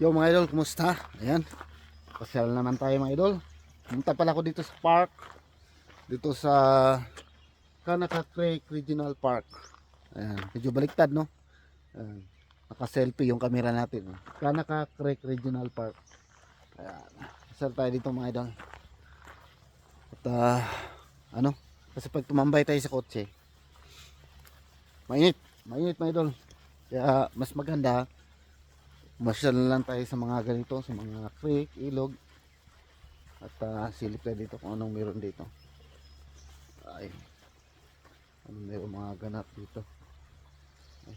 Yo mga idol, kumusta? Ayan, pasyal naman tayo mga idol. Pumunta pala ako dito sa park. Dito sa Kanaka Creek Regional Park. Ayan, medyo baliktad no. Ayan, naka-selfie yung camera natin. Kanaka Creek Regional Park. Ayan, pasyal tayo dito mga idol. At ano, kasi pag tumambay tayo sa kotse, mainit mga idol. Kaya mas maganda, masyal lang tayo sa mga ganito, sa mga creek, ilog. At silip tayo dito kung anong meron dito. Ay, ano meron mga ganap dito. Ay,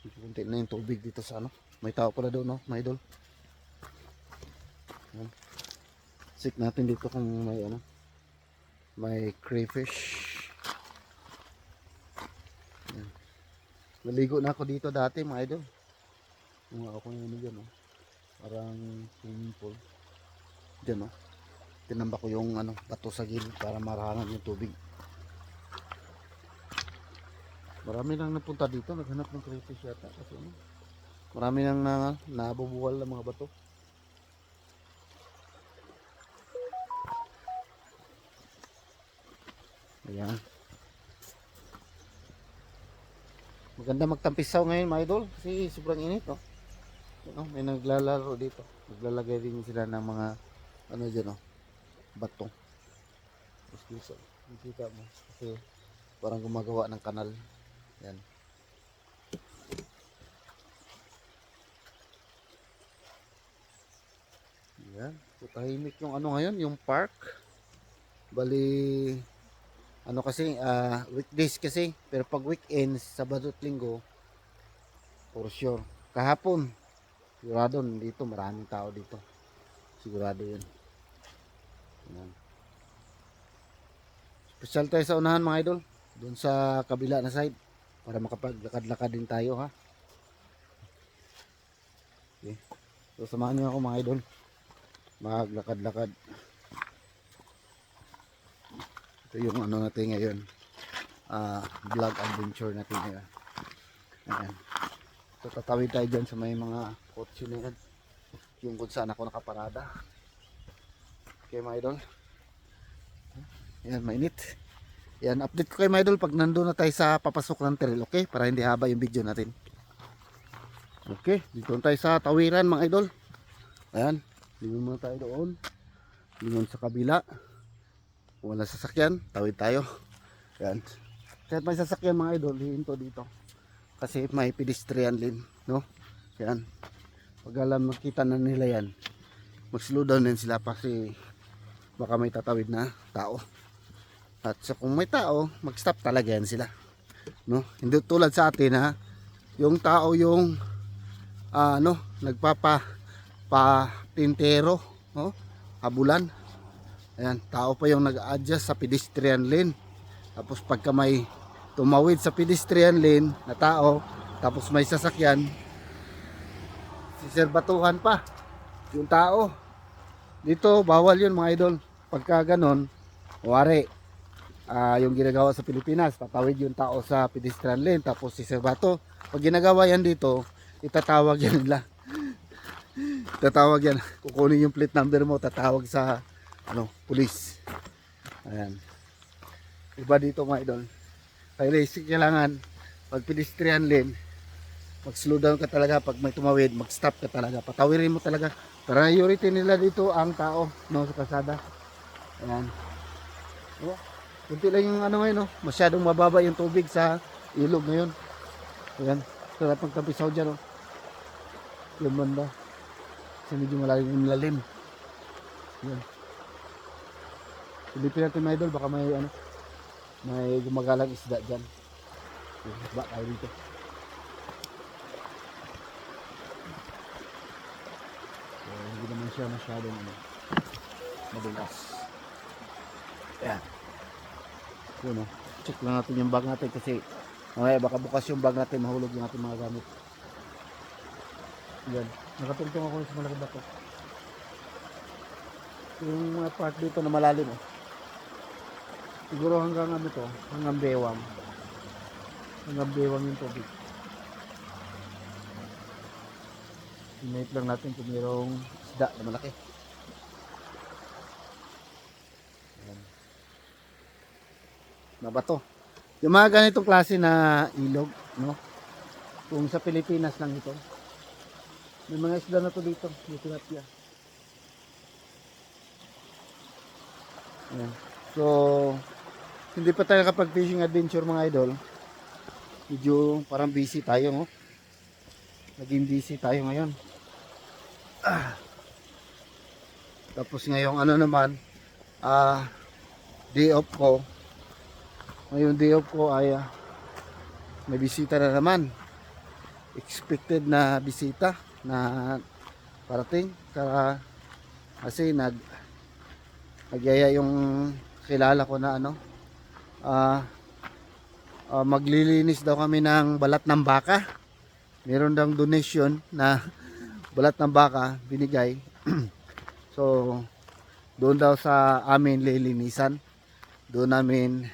kunti na yung tubig dito sa ano. May tao pala doon no, mga idol. Ayan. Check natin dito kung may ano, may crayfish. Ayan. Naligo na ako dito dati mga idol. Kung ako yung ano dyan no. Parang swimming pool. Dyan no. Tinamba ko yung ano, bato sa gilid para marahanan yung tubig. Marami nang napunta dito, naghanap ng crayfish yata kasi ano, marami nang nabubuwal ng mga bato. Ayan. Maganda magtampisaw ngayon mga idol kasi sobrang init no. Ano, may naglalaro dito. Naglalagay din sila ng mga ano dyan no, bato. Tapos nakita mo kasi parang gumagawa ng kanal. Yan. Yan. So, tahimik yung ano ngayon, yung park. Bali, ano kasi, weekdays kasi. Pero pag weekends, Sabado at Linggo, for sure. Kahapon, sigurado dito, maraming tao dito. Sigurado yun. Yan. Special tayo sa unahan mga idol. Doon sa kabila na side. Para makapaglakad-lakad din tayo ha. Okay. So samahan nyo ako mga idol. Maglakad-lakad. Ito yung ano natin ngayon. Vlog adventure natin ngayon. Ayan. So tatawid tayo dyan sa may mga kotse na yan. Yung kung saan ako nakaparada. Okay mga idol. Ayan, mainit. Yan, update ko kay mga idol pag nandun na tayo sa papasok ng trail, okay? Para hindi haba yung video natin. Okay, dito tayo sa tawiran mga idol. Ayan, lingon muna tayo doon. Lingon sa kabila. Kung wala sasakyan, tawid tayo. Ayan. Kahit may sasakyan mga idol, hihinto dito. Kasi may pedestrian lane, no? Ayan. Pag alam, makita na nila yan, mag-slow down din sila kasi baka may tatawid na tao. At so kung may tao, mag-stop talaga yan sila. No? Hindi tulad sa atin ha. Yung tao yung ano, patintero, no? Habulan. Ayan, tao pa yung nag-adjust sa pedestrian lane. Tapos pagka may tumawid sa pedestrian lane na tao, tapos may sasakyan, siserbatuhan pa yung tao. Dito bawal yun mga idol. Pagka ganon, wari yung ginagawa sa Pilipinas, tatawid yung tao sa pedestrian lane tapos siserbato. Pag ginagawa yan dito, itatawag yan nila. Tatawag yan, kukunin yung plate number mo, tatawag sa ano, pulis. Ayan. Iba dito mga idol. Kaya kailangan pag pedestrian lane, mag slow down ka talaga. Pag may tumawid, mag stop ka talaga, patawirin mo talaga. Priority nila dito ang tao, no, sa kalsada. Ayan. Oh, kunti lang yung ano ngayon, no? Masyadong mababa yung tubig sa ilog ngayon. Ayan, sarap ng tapisaw dyan, no? Yung banda. Kasi medyo malalim. Ayan. Silipin natin mga idol, baka may ano, may gumagalang isda dyan. Ba tayo dito. So, hindi naman siya masyadong ano, madulas. Ayan. Yun, no? Check lang natin yung bag natin kasi mamaya baka bukas yung bag natin, mahulog yung ating mga gamit. Yan, nakatungtong ako sa malaking bato. Yung mga part dito na malalim, oh. Siguro hanggang ano to, hanggang bewang. Hanggang bewang yung tubig. Sinate lang natin kung mayroong isda na malaki. Ayan. Na bato. Yung mga ganitong klase na ilog, no? Kung sa Pilipinas lang ito. May mga isda na to dito, may tilapia. Ayan. So, hindi pa tayo kapag fishing adventure mga idol. Medyo parang busy tayo, no? Naging busy tayo ngayon. Tapos ngayong ano naman, day off ko. Ngayong day off ko ay may bisita na naman. Expected na bisita na parating. Kasi nagyaya yung kilala ko na ano, maglilinis daw kami ng balat ng baka. Meron daw donation na balat ng baka binigay. So doon daw sa amin lilinisan. Doon namin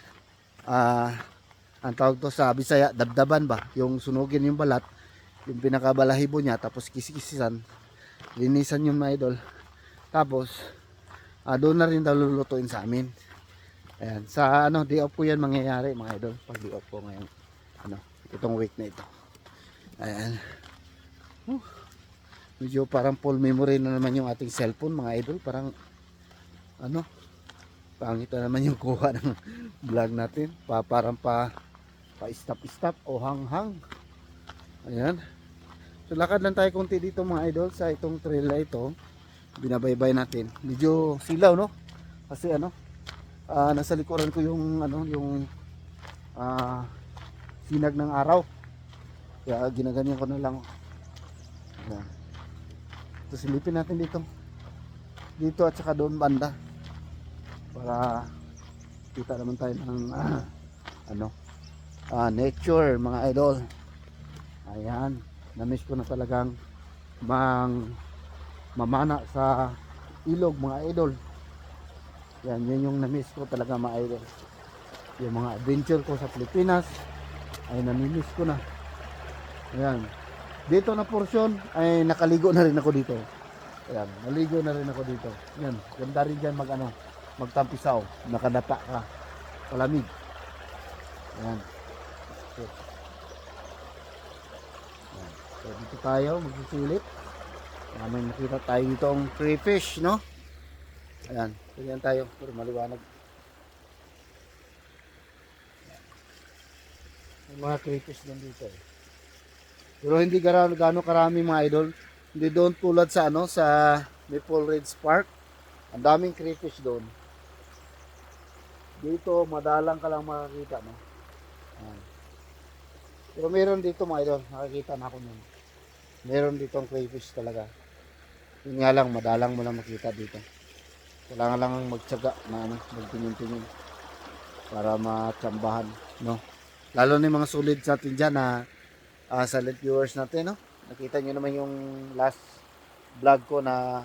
ang tawag to sa Bisaya, dabdaban ba? Yung sunugin yung balat, yung pinakabalahibo niya, tapos kisikisisan, linisan yung mga idol. Tapos doon na rin daw lulutuin sa amin. Ayan, sa ano, day off po yan mangyayari mga idol. Pag day off po ngayon, ano, itong week na ito. Ayan. Medyo parang full memory na naman yung ating cellphone mga idol. Parang ano, pangit na naman yung kuha ng vlog natin. Parang pa-stop o hang-hang. Ayan. So lakad lang tayo konti dito mga idol sa itong trail na ito. Binabaybay natin. Medyo silaw, no? Kasi ano, nasa likuran ko yung ano, yung sinag ng araw. Kaya ginaganyan ko na lang. Ayan. So silipin natin dito at saka doon banda para kita naman tayo ng ano, nature mga idol. Ayan, na-miss ko na talagang mamana sa ilog mga idol. Yan, yun yung na-miss ko talaga mga idol. Yung mga adventure ko sa Pilipinas ay nami-miss ko na. Ayan, dito na portion ay nakaligo na rin ako dito. Ayan, naligo na rin ako dito. Yan, ganda rin dyan magtampisaw, nakadapa ka, palamig. Ayan. So, dito tayo magsisilip. May makita tayo dito ang crayfish, no? Ayan, ganyan tayo, pero maliwanag. May mga crayfish din dito eh. Pero hindi gaano karami mga idol. Hindi doon tulad sa ano, sa Maple Ridge Park. Ang daming crayfish doon. Dito madalang ka lang makakita, no? Ayan. Pero meron dito mga idol, nakakita na ako nun. Meron dito ang crayfish talaga. Yun nga lang, madalang mo lang makita dito. Kailangan lang magtiyaga na ano, magtingin-tingin para matsambahan, no? Lalo na yung mga solid sa atin dyan na silent viewers natin, no? Nakita nyo naman yung last vlog ko na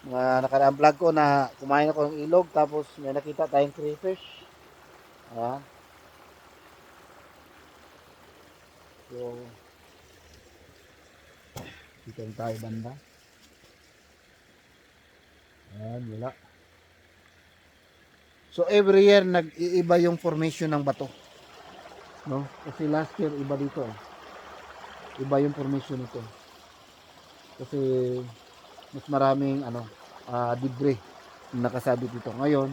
mga nakaraang vlog ko na kumain ako ng ilog tapos may nakita tayong crayfish. Ayan. So dito tayo banda. Ayan, wala. So every year nag-iiba yung formation ng bato, no? Kasi last year iba dito. Iba yung formation nito. Kasi mas maraming ano, debris na nakasabit dito. Ngayon,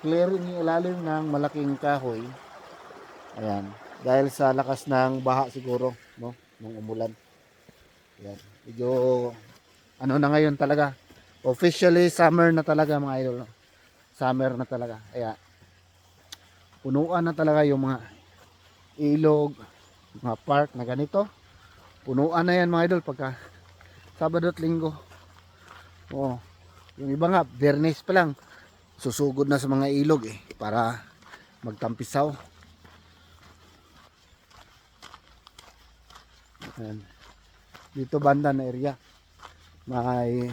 clear yung ilalim ng malaking kahoy. Ayan. Dahil sa lakas ng baha siguro, no? Nung umulan. Ayan. Medyo ano na ngayon talaga. Officially summer na talaga mga idol, no? Summer na talaga. Kaya punuan na talaga yung mga ilog, mga park na ganito. Punuan na yan mga idol pagka Sabado at Linggo. Oh, yung iba nga Biyernes pa lang susugod na sa mga ilog eh para magtampisaw. Ayan. Dito banda na area may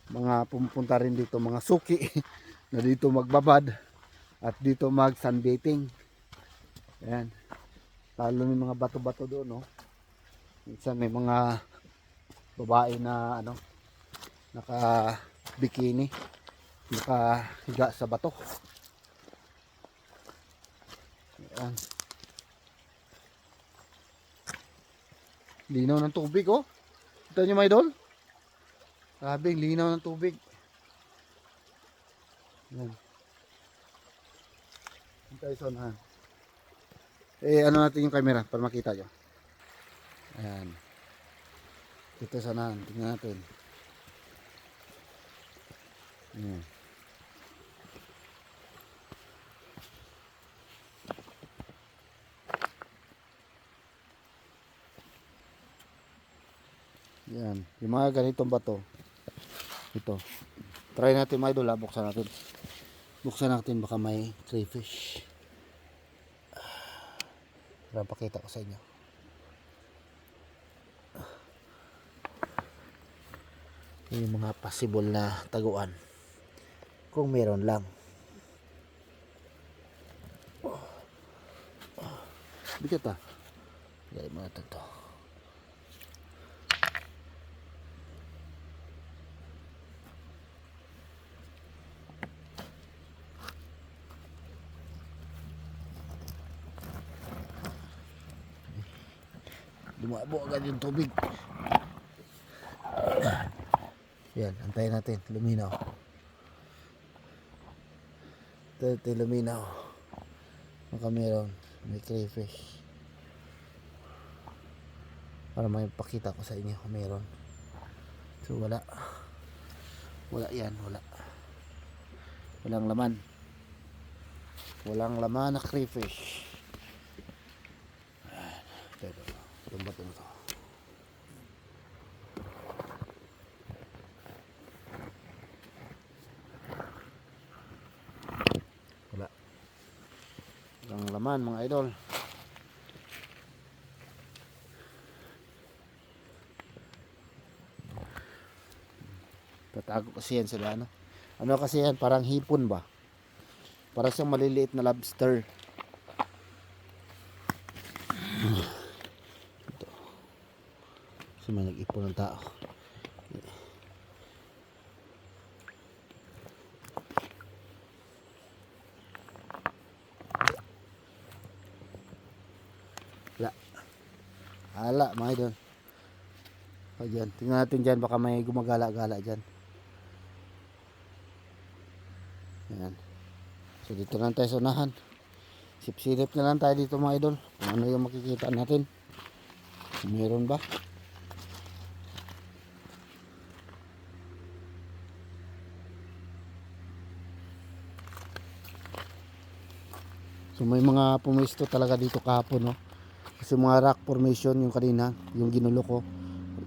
mga pumupunta rin dito mga suki na dito magbabad at dito mag sunbathing. Ayan. Lalo may mga bato-bato doon, no? Minsan may mga babae na ano, naka bikini, nakahiga sa bato. Ayan. Linaw ng tubig oh. Kita nyo mga idol? Grabe, linaw ng tubig. Ayan. Tayo sa unahan. Ano natin yung camera para makita nyo. Ayan. Dito sa unahan. Tingnan natin. Ayan. Yan, yung mga ganitong bato. Ito. Try natin mga idol, buksan natin. Buksan natin baka may crayfish. Para pakita ko sa inyo. Yung mga possible na taguan. Kung meron lang. Bigat ah. Gaya mo natin to. Lumabo agad yung tubig. Yan, antayin natin. Luminaw. Ito luminaw. Baka meron. May crayfish. Para may pakita ko sa inyo kung meron. So wala. Wala yan. Wala. Walang laman. Walang laman na crayfish. Pero itong bato na to. Wala. Walang laman mga idol. Tatago kasi yan sila ano. Ano kasi yan, parang hipon ba? Parang siyang maliliit na lobster. Ito. Kasi may nag-ipon ng tao. Wala. Hala mga idol. O dyan, tingnan natin dyan, baka may gumagala-gala dyan. Ayan. So dito lang tayo sa unahan. Sip-silip na lang tayo dito mga idol. Kung ano yung makikita natin. Meron ba? So may mga pumisto talaga dito kahapon no. Kasi mga rock formation yung kanina, yung ginulo ko.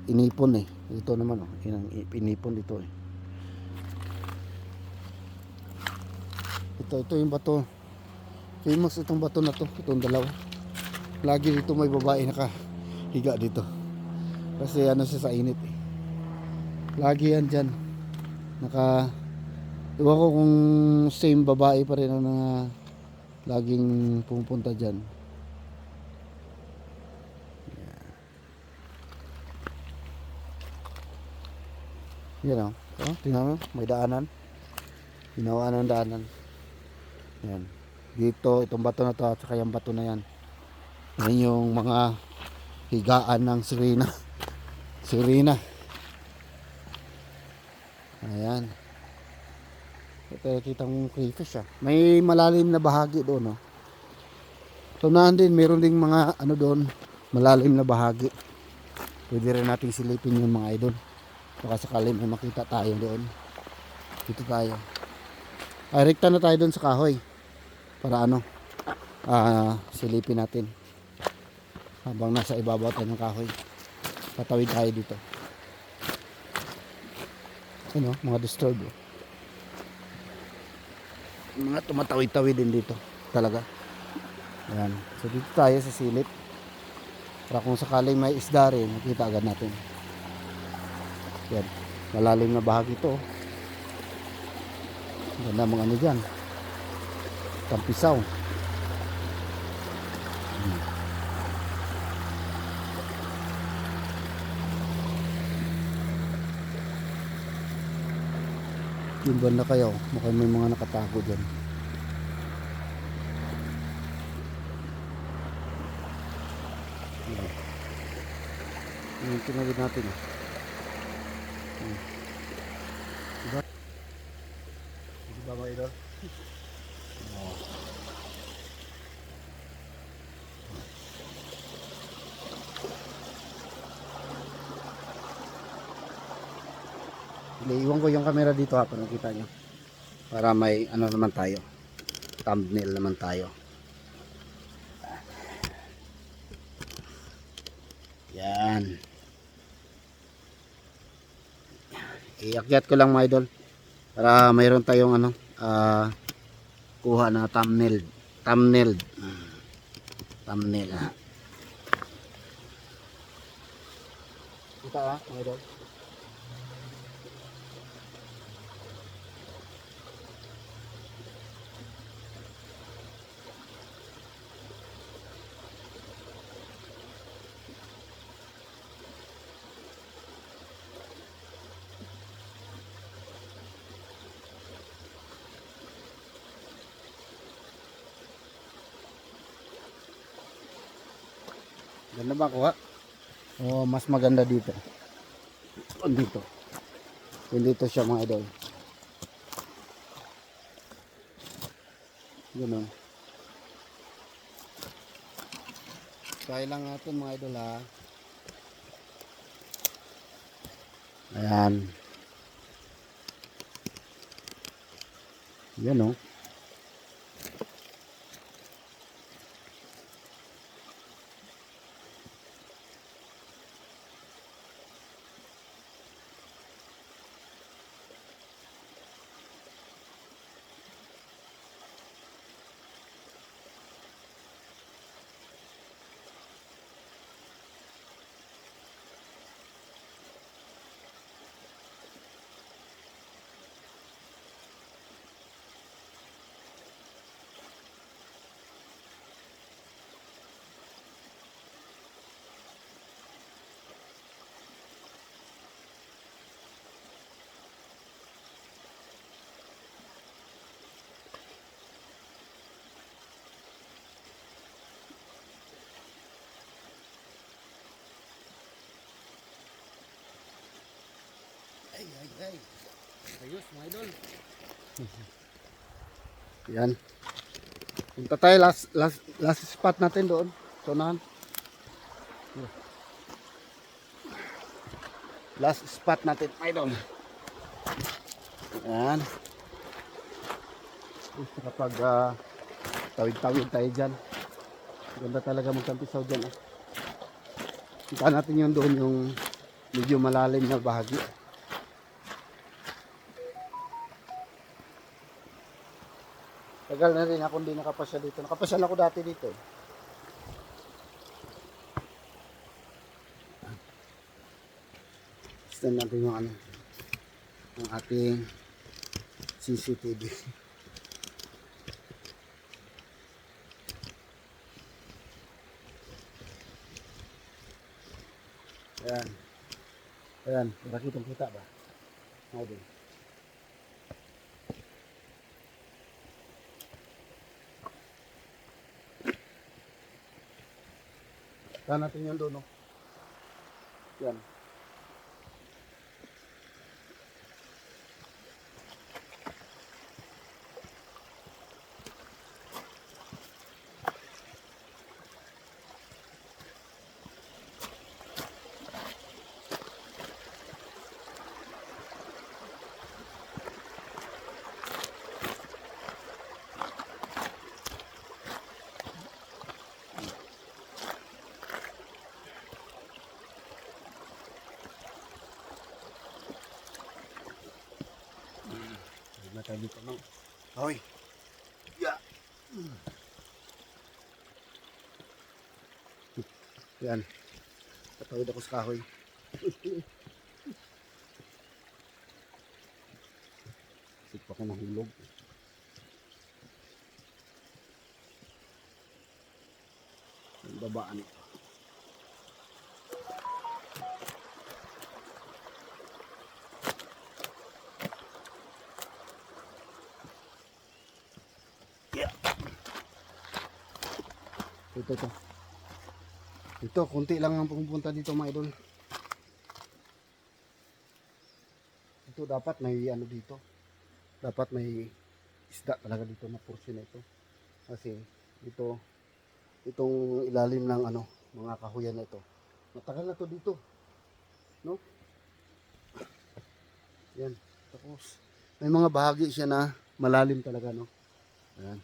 Inipon eh. Ito naman oh. Inipon dito eh. Ito yung bato. Famous itong bato na to. Itong dalawa. Lagi dito may babae nakahiga dito. Kasi ano siya sa init eh. Lagi yan dyan. Iwan ko kung same babae pa rin na laging pumupunta dyan. Yan o. Tingnan mo. May daanan. Ginawaan ng daanan. Yan. Dito, itong bato na to at saka yung bato na yan. Yan yung mga higaan ng sirena. Sirena. Ayan. Ito kita mong crayfish ah. May malalim na bahagi doon. No? So naan din, meron ding mga ano doon, malalim na bahagi. Pwede rin nating silipin yung mga idol. Baka sakali may makita tayo doon. Dito tayo. Rekta na tayo doon sa kahoy. Para ano, silipin natin. Habang nasa ibabaw tayo ng kahoy. Tatawid tayo dito. Ano, mga disturb. Mga tumatawid-tawid din dito. Talaga. Ayan. So dito tayo sa silip. Para kung sakaling may isda rin, makita agad natin. Yan. Malalim na bahagi ito. Ganda mga ano dyan. Tampisaw. Yung banda kayo, mukhang may mga nakatago dyan. Yung tinawid natin. Diba? Diba mga idol? Oh. Iwan ko yung camera dito ha, para nakita nyo. Para may ano naman tayo. Thumbnail naman tayo. Yan. Iakyat ko lang mga idol. Para mayroon tayong ano, kuha na thumbnail. Thumbnail. Thumbnail. Kita ha, mga idol. Ganda ba kuha? O mas maganda dito. Dito. Dito siya mga idol. Gano'n. Try lang natin mga idol ha. Ayan. Yan o. Ay. Ayos mga idol. Yan. Punta tayo last spot natin doon. Tunahan. Last spot natin mga idol. Yan. Kapag tawid-tawid tayo dyan. Ganda talaga magkampisaw dyan. Kita natin yun doon yung medyo malalim na bahagi. Tagal na rin ako hindi nakapasya dito. Nakapasyal ako dati dito. Stand natin yung ano, ang ating CCTV. Ayan. Ayan. Nakitang kita ba? Ayan. Saan natin yan doon, no? Yan. Na tayo dito ng hoy. Yeah. Yan. Patawid ako sa kahoy. Sip ako nahulog. Ang babaan ito. Ito. Ito, konti lang ang pumupunta dito mga idol. Ito dapat may ano dito. Dapat may isda talaga dito na portion na ito. Kasi itong ilalim ng ano, mga kahuyan na ito. Matagal na to dito. No? Yan. Tapos may mga bahagi siya na malalim talaga, no? Ayan.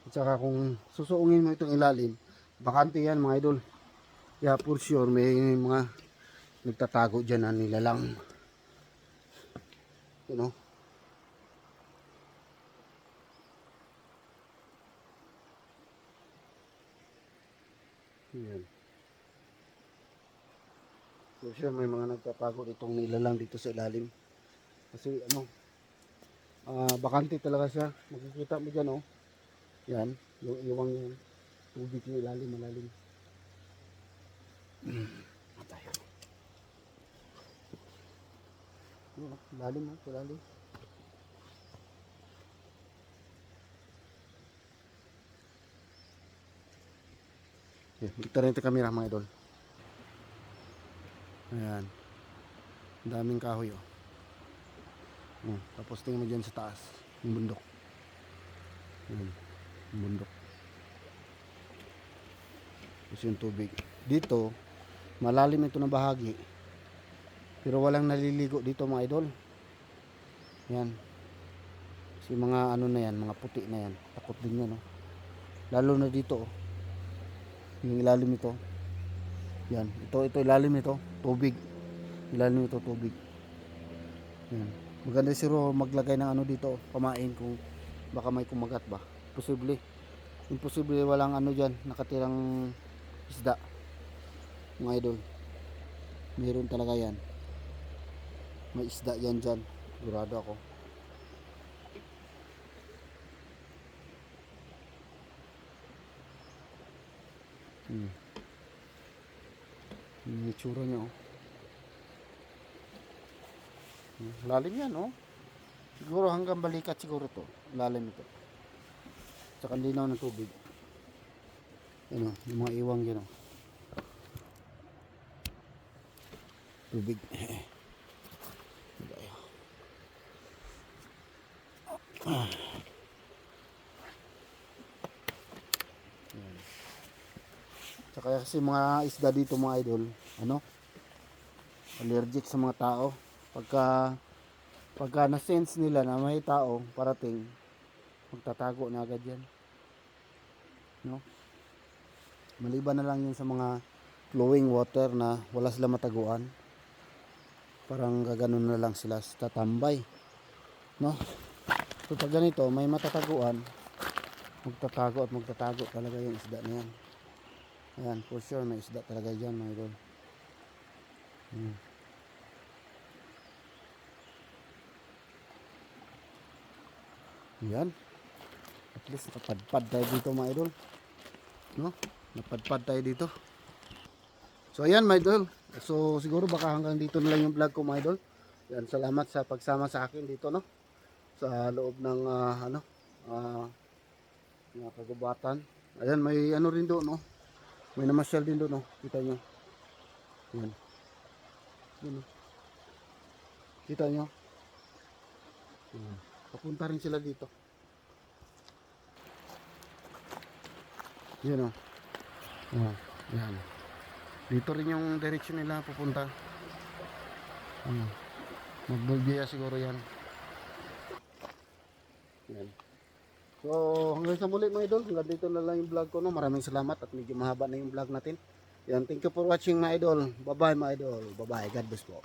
At saka kung susuungin mo itong ilalim, bakante yan mga idol. Kaya for sure may mga nagtatago dyan na nilalang. You know? Yan. For sure may mga nagtatago itong nilalang dito sa ilalim. Kasi ano, bakante talaga siya. Makikita mo dyan, oh. Yan, yung iwang yan. Tubig yung ilalim, malalim. Tayo. Lalim, ha? Lalim. Kita rin ito kamera mga idol. Ayan. Ang daming kahoy, oh. Tapos tingnan mo dyan sa taas. Yung bundok. Ayan. Yung bundok. Tapos yung tubig. Dito, malalim ito na bahagi. Pero walang naliligo dito mga idol. Yan. Kasi mga ano na yan, mga puti na yan. Takot din yan, oh. Lalo na dito, oh. Yung ilalim ito. Yan. Ito ilalim ito. Tubig. Ilalim ito, tubig. Yan. Maganda siguro maglagay ng ano dito, pamain kung baka may kumagat ba. Posible. Imposible walang ano dyan, nakatirang isda. Mga idol. Meron talaga yan. May isda yan dyan. Sigurado ako. Yung itsura niya, oh. Lalim yan, oh. Siguro hanggang balikat siguro to. Lalim ito. Tsaka linaw ng tubig. Ano, yung mga iwang yan, oh. Tubig. Tsaka kasi mga isda dito mga idol, ano? Allergic sa mga tao. Pagka na-sense nila na may tao parating, magtatago na agad yan. No? Maliban na lang yun sa mga flowing water na wala sila mataguan. Parang gaganon na lang sila tatambay. No? So pag ganito, may matataguan, magtatago talaga yung isda na yan. Ayan, for sure may isda talaga dyan mga idol. Yan. At least napadpad tayo dito mga idol. No? Napadpad tayo dito. So ayan mga idol. So siguro baka hanggang dito na lang yung vlog ko mga idol. Yan, salamat sa pagsama sa akin dito, no? Sa loob ng mga kagubatan. Ayan, may ano rin doon, no? May namasyal din doon, no? Kita nyo. Yan. Yan, no? Kita nyo. Yan. Papunta rin sila dito. Yan, o. Yan. Dito rin yung direction nila pupunta. Magbalbiya siguro yan. Yan. So hanggang sa muli mga idol. Hanggang dito na lang yung vlog ko, no? Maraming salamat at medyo mahaba na yung vlog natin. Yan. Thank you for watching mga idol. Bye bye mga idol. Bye bye. God bless po.